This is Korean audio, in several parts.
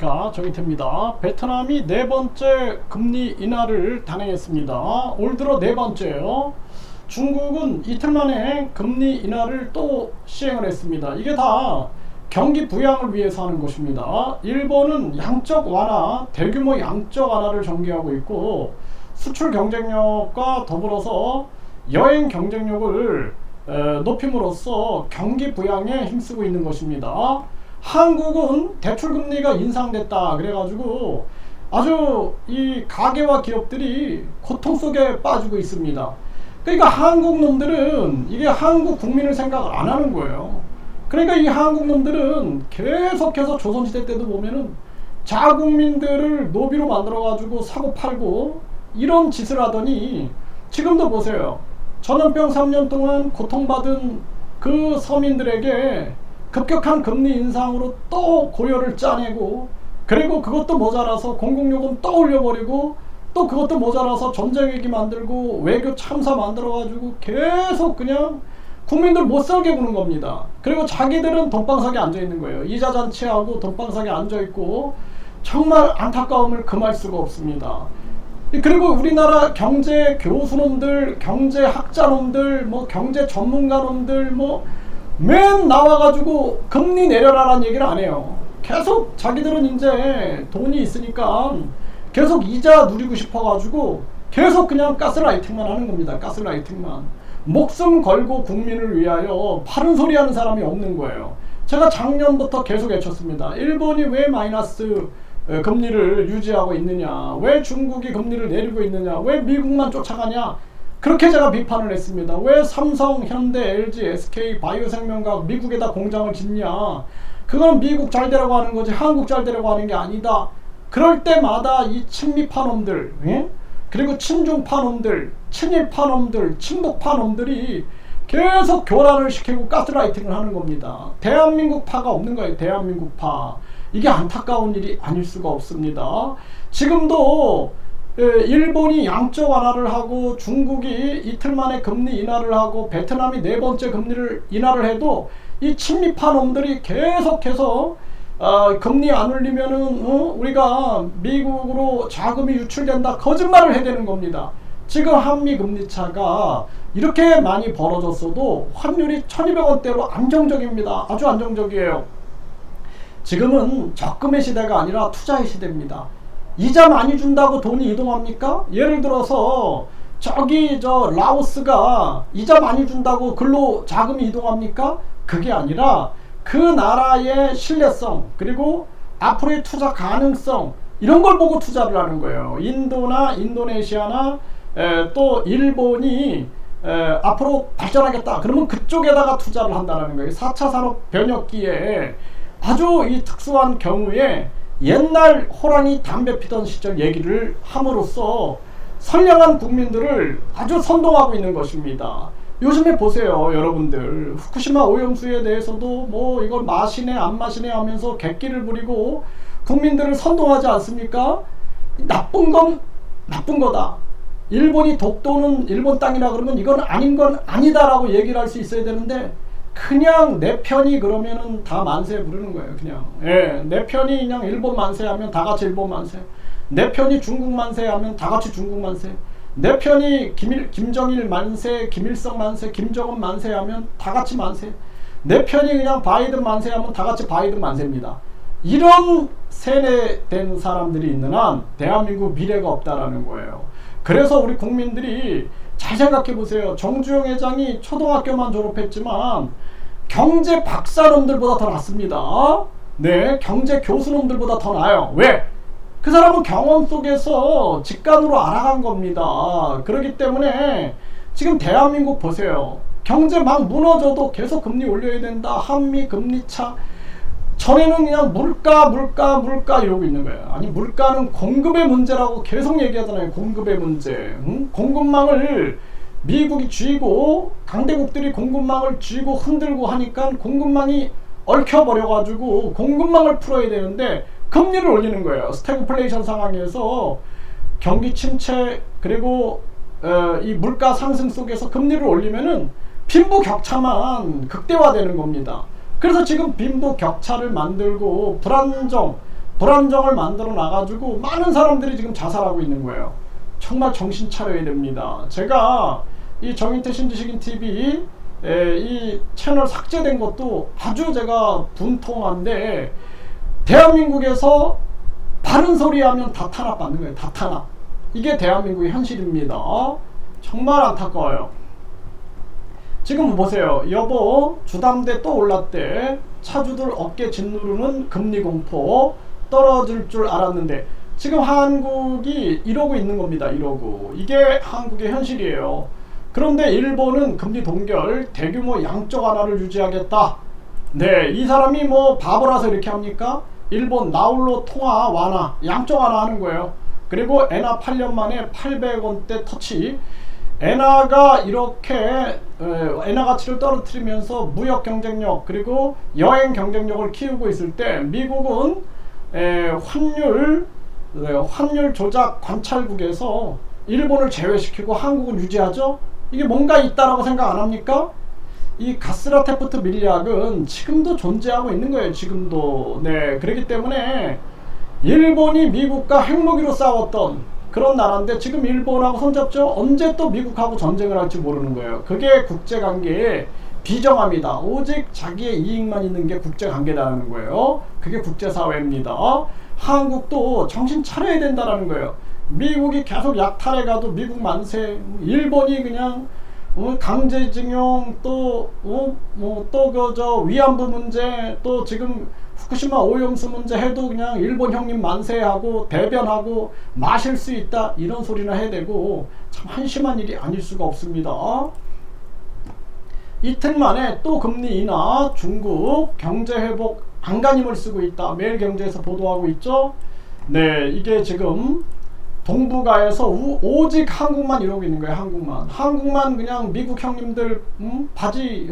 안녕하십니까, 정의태입니다. 베트남이 네 번째 금리 인하를 단행했습니다. 올 들어 네 번째예요. 중국은 이틀 만에 금리 인하를 또 시행을 했습니다. 이게 다 경기 부양을 위해서 하는 것입니다. 일본은 양적 완화, 대규모 양적 완화를 전개하고 있고, 수출 경쟁력과 더불어서 여행 경쟁력을 높임으로써 경기 부양에 힘쓰고 있는 것입니다. 한국은 대출금리가 인상됐다 그래가지고 아주 이 가계와 기업들이 고통 속에 빠지고 있습니다. 그러니까 한국 놈들은 이게 한국 국민을 생각을 안 하는 거예요. 그러니까 이 한국 놈들은 계속해서 조선시대 때도 보면은 자국민들을 노비로 만들어가지고 사고 팔고 이런 짓을 하더니 지금도 보세요. 전염병 3년 동안 고통받은 그 서민들에게 급격한 금리 인상으로 또 고열을 짜내고, 그리고 그것도 모자라서 공공요금 또 올려버리고, 또 그것도 모자라서 전쟁위기 만들고 외교 참사 만들어가지고 계속 그냥 국민들 못살게 구는 겁니다. 그리고 자기들은 돈방석에 앉아있는 거예요. 이자 잔치하고 돈방석에 앉아있고 정말 안타까움을 금할 수가 없습니다. 그리고 우리나라 경제 교수놈들, 경제 학자놈들, 뭐 경제 전문가놈들 맨 나와가지고 금리 내려라라는 얘기를 안 해요. 계속 자기들은 이제 돈이 있으니까 계속 이자 누리고 싶어가지고 계속 그냥 가스라이팅만 하는 겁니다. 가스라이팅만. 목숨 걸고 국민을 위하여 바른 소리 하는 사람이 없는 거예요. 제가 작년부터 계속 외쳤습니다. 일본이 왜 마이너스 금리를 유지하고 있느냐, 왜 중국이 금리를 내리고 있느냐, 왜 미국만 쫓아가냐, 그렇게 제가 비판을 했습니다. 왜 삼성, 현대, LG, SK, 바이오생명과학 미국에다 공장을 짓냐, 그건 미국 잘 되라고 하는 거지 한국 잘 되라고 하는 게 아니다. 그럴 때마다 이 친미파놈들, 그리고 친중파놈들, 친일파놈들, 친북파놈들이 계속 교란을 시키고 가스라이팅을 하는 겁니다. 대한민국파가 없는 거예요. 대한민국파. 이게 안타까운 일이 아닐 수가 없습니다. 지금도 일본이 양적 완화를 하고 중국이 이틀 만에 금리 인하를 하고 베트남이 네 번째 금리를 인하를 해도 이 친미파 놈들이 계속해서 금리 안 올리면은 우리가 미국으로 자금이 유출된다 거짓말을 해대는 겁니다. 지금 한미 금리 차가 이렇게 많이 벌어졌어도 환율이 1200원대로 안정적입니다. 아주 안정적이에요. 지금은 적금의 시대가 아니라 투자의 시대입니다. 이자 많이 준다고 돈이 이동합니까? 예를 들어서 저기 라오스가 이자 많이 준다고 글로 자금이 이동합니까? 그게 아니라 그 나라의 신뢰성, 그리고 앞으로의 투자 가능성, 이런 걸 보고 투자를 하는 거예요. 인도나 인도네시아나 또 일본이 앞으로 발전하겠다 그러면 그쪽에다가 투자를 한다는 거예요. 4차 산업 변혁기에 아주 이 특수한 경우에 옛날 호랑이 담배 피던 시절 얘기를 함으로써 선량한 국민들을 아주 선동하고 있는 것입니다. 요즘에 보세요, 여러분들. 후쿠시마 오염수에 대해서도 뭐 이걸 마시네 안 마시네 하면서 객기를 부리고 국민들을 선동하지 않습니까? 나쁜 건 나쁜 거다. 일본이 독도는 일본 땅이라 그러면 이건 아닌 건 아니다라고 얘기를 할 수 있어야 되는데 그냥 내 편이 그러면은 다 만세 부르는 거예요. 그냥 내 편이 그냥 일본 만세하면 다 같이 일본 만세, 내 편이 중국 만세하면 다 같이 중국 만세, 내 편이 김정일 만세, 김일성 만세, 김정은 만세하면 다 같이 만세, 내 편이 그냥 바이든 만세하면 다 같이 바이든 만세입니다. 이런 세뇌된 사람들이 있는 한 대한민국 미래가 없다라는 거예요. 그래서 우리 국민들이 잘 생각해 보세요. 정주영 회장이 초등학교만 졸업했지만 경제 박사놈들보다 더 낫습니다. 네, 경제 교수놈들보다 더 나아요. 왜? 그 사람은 경험 속에서 직관으로 알아간 겁니다. 그렇기 때문에 지금 대한민국 보세요. 경제 막 무너져도 계속 금리 올려야 된다. 한미 금리 차. 전에는 그냥 물가 이러고 있는 거예요. 아니, 물가는 공급의 문제라고 계속 얘기하잖아요. 공급의 문제. 공급망을 미국이 쥐고 강대국들이 공급망을 쥐고 흔들고 하니까 공급망이 얽혀버려가지고 공급망을 풀어야 되는데 금리를 올리는 거예요. 스태그플레이션 상황에서 경기 침체 그리고 이 물가 상승 속에서 금리를 올리면은 빈부격차만 극대화되는 겁니다. 그래서 지금 빈부격차를 만들고 불안정, 불안정을 만들어 놔가지고 많은 사람들이 지금 자살하고 있는 거예요. 정말 정신 차려야 됩니다. 제가 이 정인태 신지식인 TV 이 채널 삭제된 것도 아주 제가 분통한데, 대한민국에서 바른 소리 하면 다 탄압받는 거예요. 다 탄압. 이게 대한민국의 현실입니다. 정말 안타까워요. 지금 보세요. 여보 주담대 또 올랐대. 차주들 어깨 짓누르는 금리 공포. 떨어질 줄 알았는데 지금 한국이 이러고 있는 겁니다. 이러고. 이게 한국의 현실이에요. 그런데 일본은 금리 동결, 대규모 양적 완화를 유지하겠다. 네, 이 사람이 뭐 바보라서 이렇게 합니까? 일본 나홀로 통화 완화, 양적 완화 하는 거예요. 그리고 엔화 8년 만에 800원대 터치. 엔화가 이렇게 엔화 가치를 떨어뜨리면서 무역 경쟁력 그리고 여행 경쟁력을 키우고 있을 때, 미국은 환율 조작 관찰국에서 일본을 제외시키고 한국을 유지하죠. 이게 뭔가 있다라고 생각 안 합니까? 이 가스라 테프트 밀리학은 지금도 존재하고 있는 거예요. 지금도. 네, 그렇기 때문에 일본이 미국과 핵무기로 싸웠던 그런 나라인데 지금 일본하고 손잡죠. 언제 또 미국하고 전쟁을 할지 모르는 거예요. 그게 국제관계의 비정합니다. 오직 자기의 이익만 있는 게 국제관계라는 거예요. 그게 국제사회입니다. 한국도 정신 차려야 된다는 거예요. 미국이 계속 약탈해 가도 미국 만세, 일본이 그냥 강제징용, 또 그저 위안부 문제, 또 지금 후쿠시마 오염수 문제 해도 그냥 일본 형님 만세하고 대변하고 마실 수 있다 이런 소리나 해야 되고, 참 한심한 일이 아닐 수가 없습니다. 이틀 만에 또 금리 인하, 중국 경제회복 안간힘을 쓰고 있다. 매일경제에서 보도하고 있죠. 네, 이게 지금 동북아에서 오직 한국만 이러고 있는 거예요. 한국만 그냥 미국 형님들 바지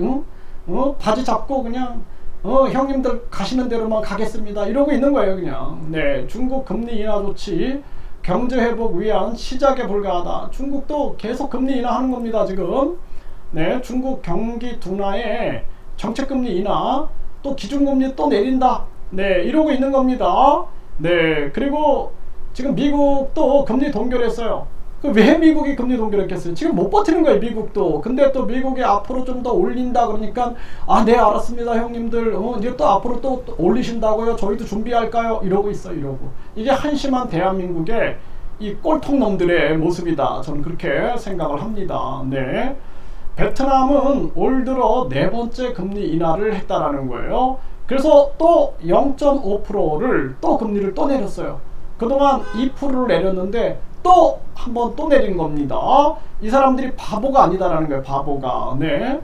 잡고 그냥 형님들 가시는 대로만 가겠습니다 이러고 있는 거예요. 그냥. 네, 중국 금리 인하 조치 경제회복 위한 시작에 불과하다. 중국도 계속 금리 인하하는 겁니다. 지금. 네, 중국 경기 둔화에 정책금리 인하, 또 기준금리 또 내린다. 네, 이러고 있는 겁니다. 네, 그리고 지금 미국도 금리 동결했어요. 왜 미국이 금리 동결했겠어요? 지금 못 버티는 거예요, 미국도. 근데 또 미국이 앞으로 좀 더 올린다 그러니까, 아, 네, 알았습니다, 형님들. 이제 또 앞으로 또 올리신다고요? 저희도 준비할까요? 이러고 있어요, 이러고. 이게 한심한 대한민국의 이 꼴통놈들의 모습이다. 저는 그렇게 생각을 합니다. 네. 베트남은 올 들어 네 번째 금리 인하를 했다라는 거예요. 그래서 또 0.5%를 또 금리를 또 내렸어요. 그동안 2%를 내렸는데 또 한 번 또 내린 겁니다. 이 사람들이 바보가 아니다라는 거예요. 바보가. 네.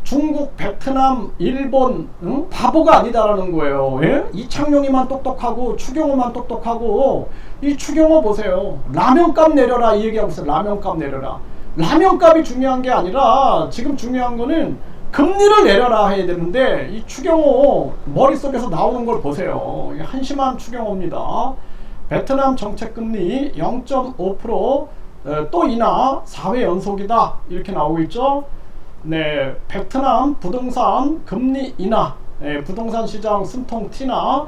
중국, 베트남, 일본 바보가 아니다라는 거예요. 예? 이창용이만 똑똑하고 추경호만 똑똑하고, 이 추경호 보세요. 라면값 내려라 이 얘기하고 있어요. 라면값 내려라. 라면값이 중요한 게 아니라 지금 중요한 거는 금리를 내려라 해야 되는데, 이 추경호 머릿속에서 나오는 걸 보세요. 한심한 추경호입니다. 베트남 정책금리 0.5% 또 인하 4회 연속이다 이렇게 나오고 있죠. 네, 베트남 부동산 금리 인하, 부동산 시장 숨통 튀나,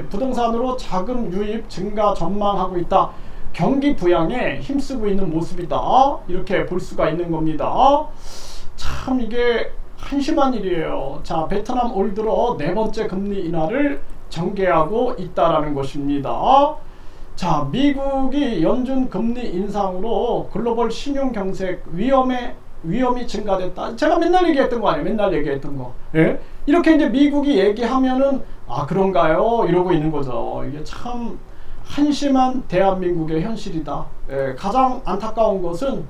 부동산으로 자금 유입 증가 전망하고 있다. 경기 부양에 힘쓰고 있는 모습이다 이렇게 볼 수가 있는 겁니다. 참 이게 한심한 일이에요. 자, 베트남 올 들어 네 번째 금리 인하를 전개하고 있다라는 것입니다. 자, 미국이 연준 금리 인상으로 글로벌 신용 경색 위험이 증가됐다. 제가 맨날 얘기했던 거 아니에요? 맨날 얘기했던 거. 예? 이렇게 이제 미국이 얘기하면은 아, 그런가요? 이러고 있는 거죠. 이게 참 한심한 대한민국의 현실이다. 예, 가장 안타까운 것은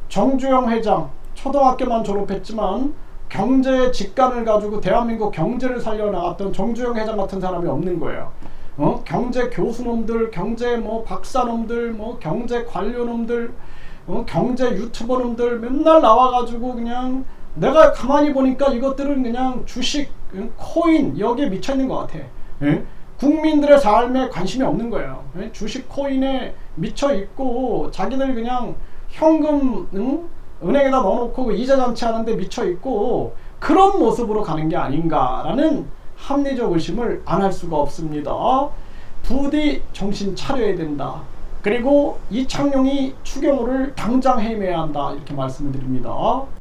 정주영 회장, 초등학교만 졸업했지만 경제의 직관을 가지고 대한민국 경제를 살려나갔던 정주영 회장 같은 사람이 없는 거예요. 경제 교수놈들, 경제 박사놈들, 경제 관료놈들, 경제 유튜버놈들 맨날 나와가지고 그냥, 내가 가만히 보니까 이것들은 그냥 주식, 코인 여기에 미쳐있는 것 같아. 예? 국민들의 삶에 관심이 없는 거예요. 예? 주식 코인에 미쳐있고 자기들 그냥 현금 은행에다 넣어놓고 이자 잔치 하는데 미쳐있고, 그런 모습으로 가는 게 아닌가라는 합리적 의심을 안 할 수가 없습니다. 부디 정신 차려야 된다. 그리고 이창용이 추경호를 당장 해임해야 한다. 이렇게 말씀을 드립니다.